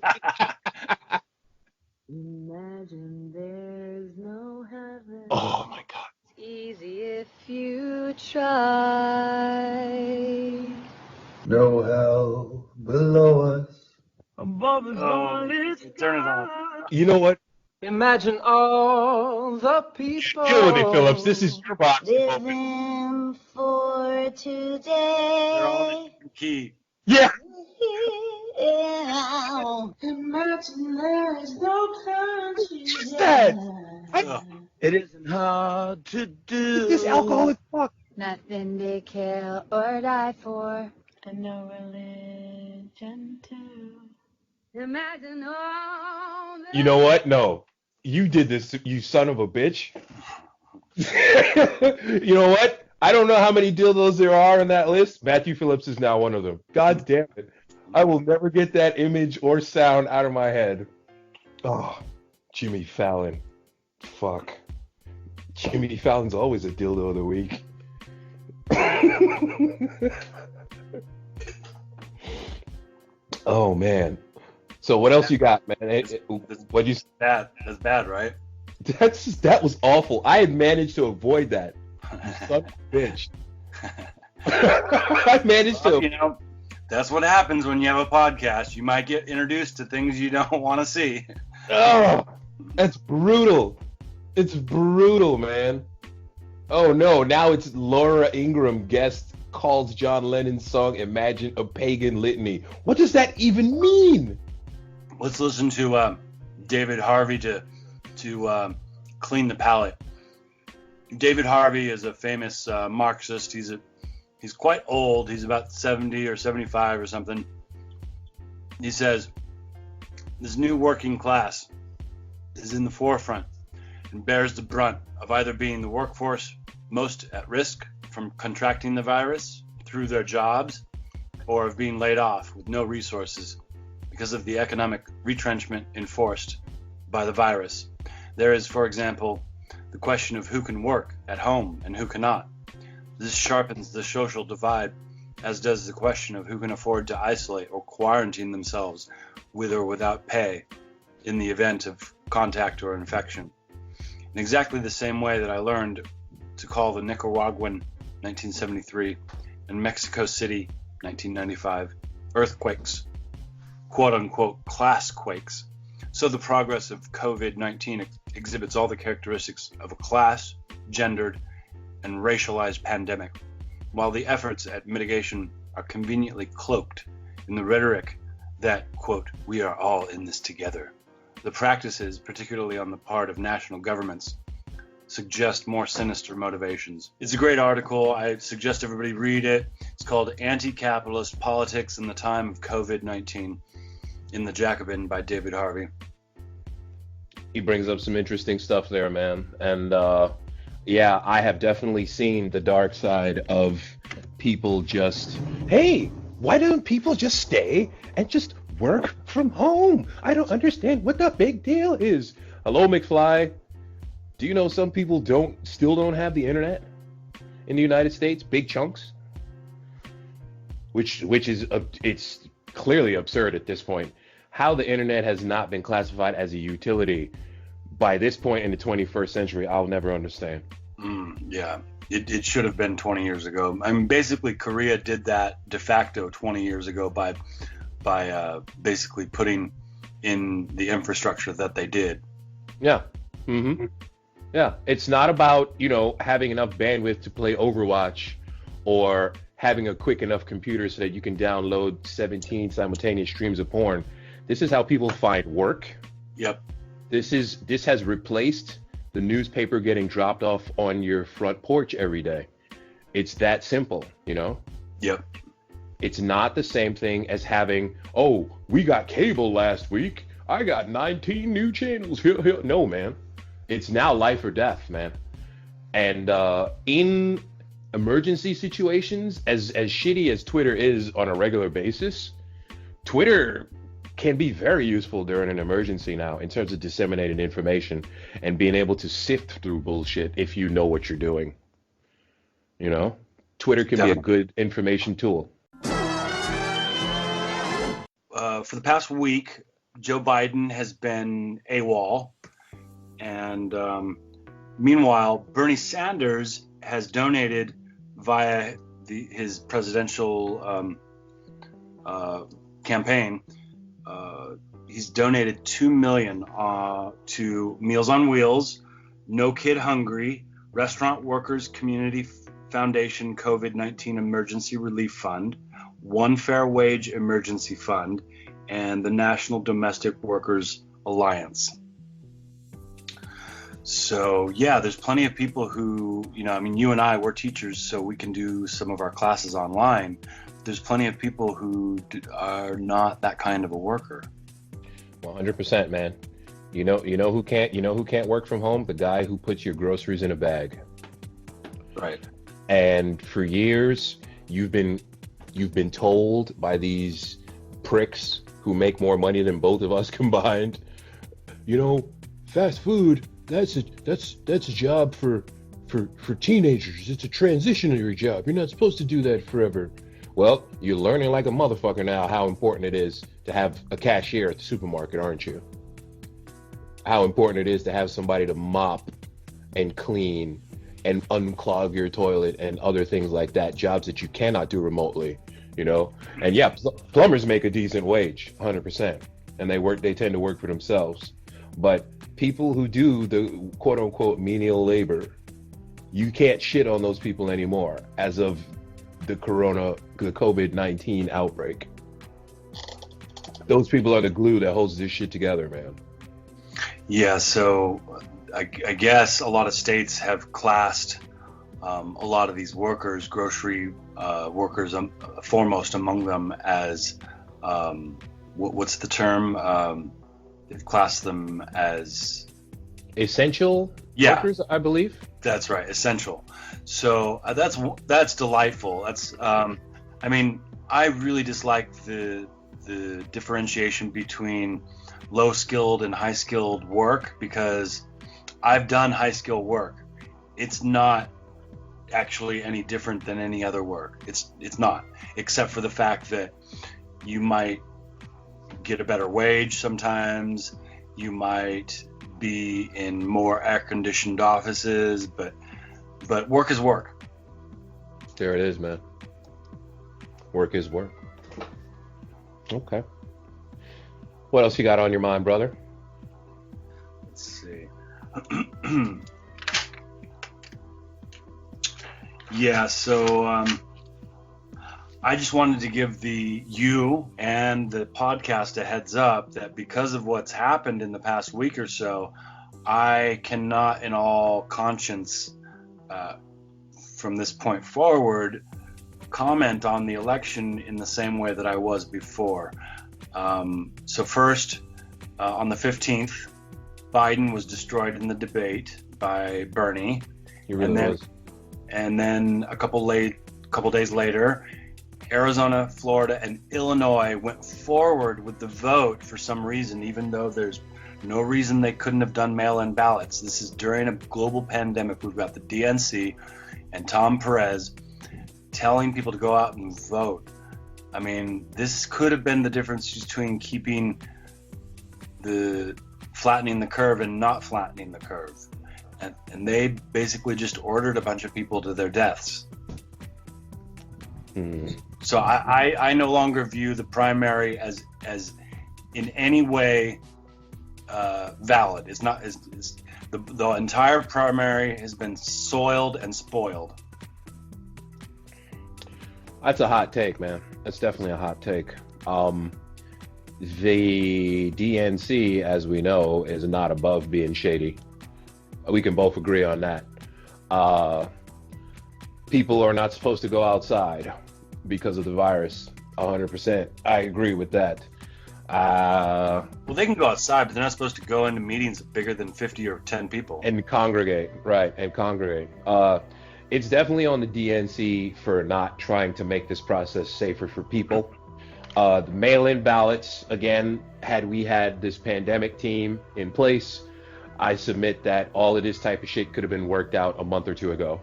Imagine there's no heaven. Oh, my God. Easy if you try. No hell below us. Above us, turn it off. You know what? Imagine all the people. Chill with it, Phillips. This is your box. Living for today. They're all in key. Yeah. Imagine there's no country. What's that? It isn't hard to do. This alcoholic fuck. Nothing to kill or die for, and no religion too. Imagine all the... You know what? No. You did this, you son of a bitch. You know what? I don't know how many dildos there are on that list. Matthew Phillips is now one of them. God damn it. I will never get that image or sound out of my head. Oh, Jimmy Fallon. Fuck. Jimmy Fallon's always a dildo of the week. Oh, man. So what else you got, man? What'd you say? That's bad, right? That was awful. I had managed to avoid that. You son of a bitch. I managed to. That's what happens when you have a podcast. You might get introduced to things you don't want to see. Oh, that's brutal. It's brutal, man. Oh no, now it's Laura Ingraham guest calls John Lennon's song Imagine a Pagan Litany. What does that even mean? Let's listen to David Harvey to clean the palate. David Harvey is a famous Marxist. He's quite old. He's about 70 or 75 or something. He says, this new working class is in the forefront and bears the brunt of either being the workforce most at risk from contracting the virus through their jobs or of being laid off with no resources because of the economic retrenchment enforced by the virus. There is, for example, the question of who can work at home and who cannot. This sharpens the social divide, as does the question of who can afford to isolate or quarantine themselves with or without pay in the event of contact or infection. In exactly the same way that I learned to call the Nicaraguan 1973 and Mexico City 1995 earthquakes, quote-unquote class quakes, so the progress of COVID-19 exhibits all the characteristics of a class, gendered, and racialized pandemic, while the efforts at mitigation are conveniently cloaked in the rhetoric that, quote, we are all in this together. The practices, particularly on the part of national governments, suggest more sinister motivations. It's a great article. I suggest everybody read it. It's called Anti-Capitalist Politics in the Time of COVID-19 in the Jacobin by David Harvey. He brings up some interesting stuff there, man. And yeah, I have definitely seen the dark side of people just, hey, why don't people just stay and just work from home? I don't understand what the big deal is. Hello, McFly. Do you know some people still don't have the internet? in the United States, big chunks, which is it's clearly absurd at this point. How the internet has not been classified as a utility by this point in the 21st century, I'll never understand. Yeah, it should have been 20 years ago. I mean, basically, Korea did that de facto 20 years ago by basically putting in the infrastructure that they did. Yeah. Yeah, it's not about, having enough bandwidth to play Overwatch or having a quick enough computer so that you can download 17 simultaneous streams of porn. This is how people find work. Yep. This has replaced the newspaper getting dropped off on your front porch every day. It's that simple, Yep. It's not the same thing as having, we got cable last week. I got 19 new channels. No, man. It's now life or death, man. And in emergency situations, as shitty as Twitter is on a regular basis, Twitter can be very useful during an emergency now in terms of disseminating information and being able to sift through bullshit if you know what you're doing. Twitter can be a good information tool. For the past week, Joe Biden has been AWOL. And meanwhile, Bernie Sanders has donated via his presidential campaign. He's donated $2 million to Meals on Wheels, No Kid Hungry, Restaurant Workers Community Foundation COVID-19 Emergency Relief Fund, One Fair Wage Emergency Fund, and the National Domestic Workers Alliance. So yeah, there's plenty of people who, you and I, we're teachers, so we can do some of our classes online. There's plenty of people who are not that kind of a worker. 100%, man. You know who can't work from home? The guy who puts your groceries in a bag. Right. And for years, you've been told by these pricks who make more money than both of us combined, fast food, that's a job for teenagers. It's a transitionary job. You're not supposed to do that forever. Well, you're learning like a motherfucker now how important it is to have a cashier at the supermarket, aren't you? How important it is to have somebody to mop and clean and unclog your toilet and other things like that, jobs that you cannot do remotely, And yeah, plumbers make a decent wage, 100%, and they tend to work for themselves. But people who do the quote unquote menial labor, you can't shit on those people anymore as of the COVID-19 outbreak. Those people are the glue that holds this shit together, man. Yeah, so I guess a lot of states have classed a lot of these workers, grocery workers, foremost among them, as what's the term? They've classed them as essential workers, I believe. That's right, essential. So that's delightful. That's I really dislike the differentiation between low skilled and high skilled work, because I've done high skilled work. It's not actually any different than any other work. It's not, except for the fact that you might get a better wage sometimes, you might be in more air-conditioned offices, but work is work. There it is, man. Work is work. Okay. What else you got on your mind, brother? Let's see. Yeah, so I just wanted to give you and the podcast a heads up that because of what's happened in the past week or so, I cannot in all conscience from this point forward comment on the election in the same way that I was before. So first, on the 15th, Biden was destroyed in the debate by Bernie. He really was. And then a couple days later, Arizona, Florida, and Illinois went forward with the vote for some reason, even though there's no reason they couldn't have done mail-in ballots. This is during a global pandemic. We've got the DNC, and Tom Perez telling people to go out and vote. I mean, this could have been the difference between flattening the curve and not flattening the curve. And they basically just ordered a bunch of people to their deaths. So I no longer view the primary as in any way valid. It's not. The entire primary has been soiled and spoiled. That's a hot take, man. That's definitely a hot take. The DNC, as we know, is not above being shady. We can both agree on that. People are not supposed to go outside because of the virus. 100%. I agree with that. Well, they can go outside, but they're not supposed to go into meetings bigger than 50 or 10 people. And congregate, right, and congregate. It's definitely on the DNC for not trying to make this process safer for people. The mail-in ballots, again, had we had this pandemic team in place, I submit that all of this type of shit could have been worked out a month or two ago.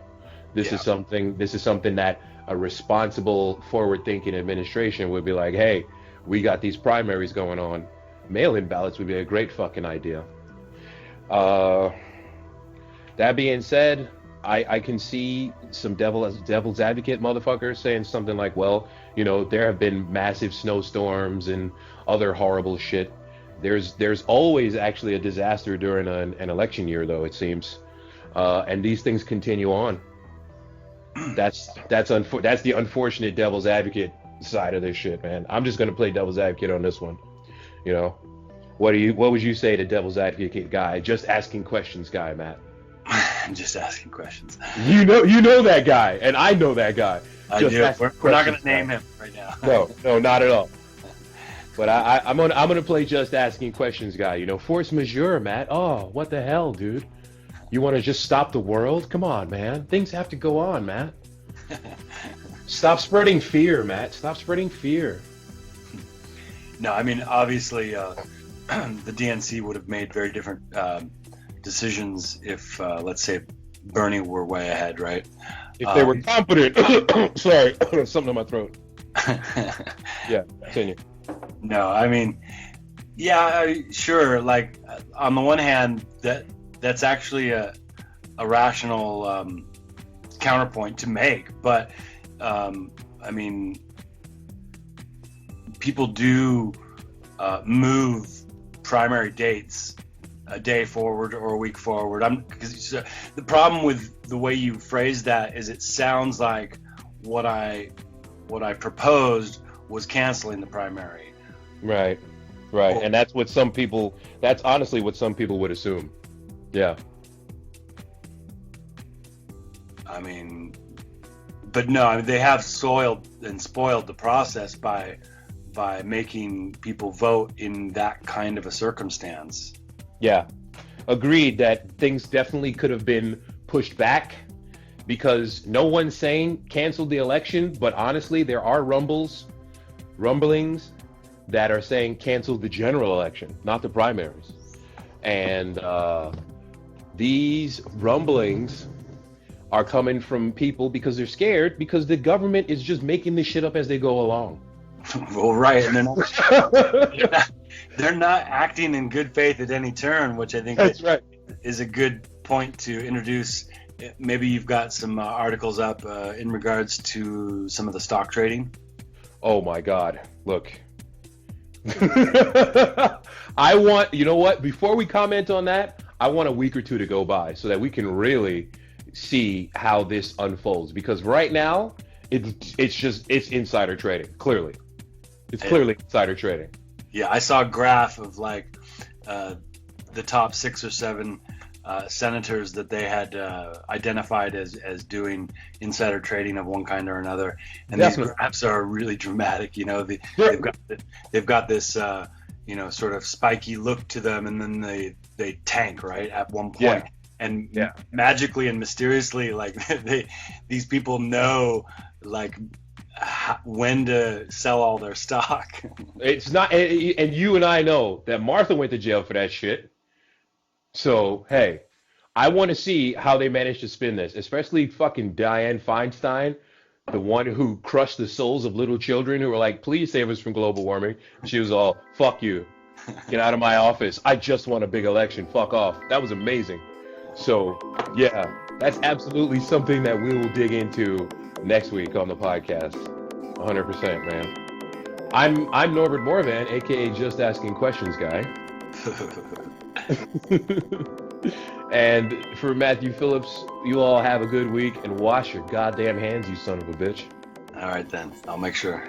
This is something that a responsible, forward-thinking administration would be like, hey, we got these primaries going on. Mail-in ballots would be a great fucking idea. That being said, I can see some devil's advocate motherfuckers saying something like, well, you know, there have been massive snowstorms and other horrible shit. There's always actually a disaster during an election year, though, it seems. And these things continue on. That's the unfortunate devil's advocate side of this shit, man. I'm just gonna play devil's advocate on this one. You know, what would you say to devil's advocate guy, just asking questions guy, Matt? I'm just asking questions. You know that guy, and I know that guy. I do. We're not gonna name him right now. No, not at all. But I'm gonna play just asking questions guy. You know, force majeure, Matt. Oh, what the hell, dude? You want to just stop the world? Come on, man. Things have to go on, Matt. Stop spreading fear, Matt. Stop spreading fear. No, I mean, obviously, the DNC would have made very different decisions if, let's say, Bernie were way ahead, right? If they were competent. Sorry, something in my throat. Yeah, continue. No, I mean, yeah, sure. Like, on the one hand, that's actually a rational counterpoint to make, but I mean, people do move primary dates a day forward or a week forward. Because the problem with the way you phrase that is it sounds like what I proposed was canceling the primary. Right. And that's honestly what some people would assume. Yeah. I mean, but no, I mean, they have soiled and spoiled the process by making people vote in that kind of a circumstance. Yeah. Agreed that things definitely could have been pushed back because no one's saying cancel the election, but honestly, there are rumblings that are saying cancel the general election, not the primaries. And these rumblings are coming from people because they're scared because the government is just making this shit up as they go along. Well, right, and they're not acting in good faith at any turn, which I think is a good point to introduce. Maybe you've got some articles up in regards to some of the stock trading. Oh my God! Look, you know what? Before we comment on that, I want a week or two to go by so that we can really see how this unfolds. Because right now, it's insider trading. Clearly, it's clearly insider trading. Yeah, I saw a graph of like the top 6 or 7 senators that they had identified as doing insider trading of one kind or another, and these graphs are really dramatic. You know, they've got this you know, sort of spiky look to them, and then they tank right at one point. Yeah. And magically and mysteriously, like these people know like when to sell all their stock. It's not, and you and I know that Martha went to jail for that shit. So hey, I want to see how they managed to spin this, especially fucking Dianne Feinstein, the one who crushed the souls of little children who were like, please save us from global warming. She was all, fuck you. Get out of my office. I just want a big election. Fuck off. That was amazing. So, yeah, that's absolutely something that we will dig into next week on the podcast. 100%, man. I'm Norbert Morvan, aka Just Asking Questions guy. And for Matthew Phillips, you all have a good week and wash your goddamn hands, you son of a bitch. All right then, I'll make sure.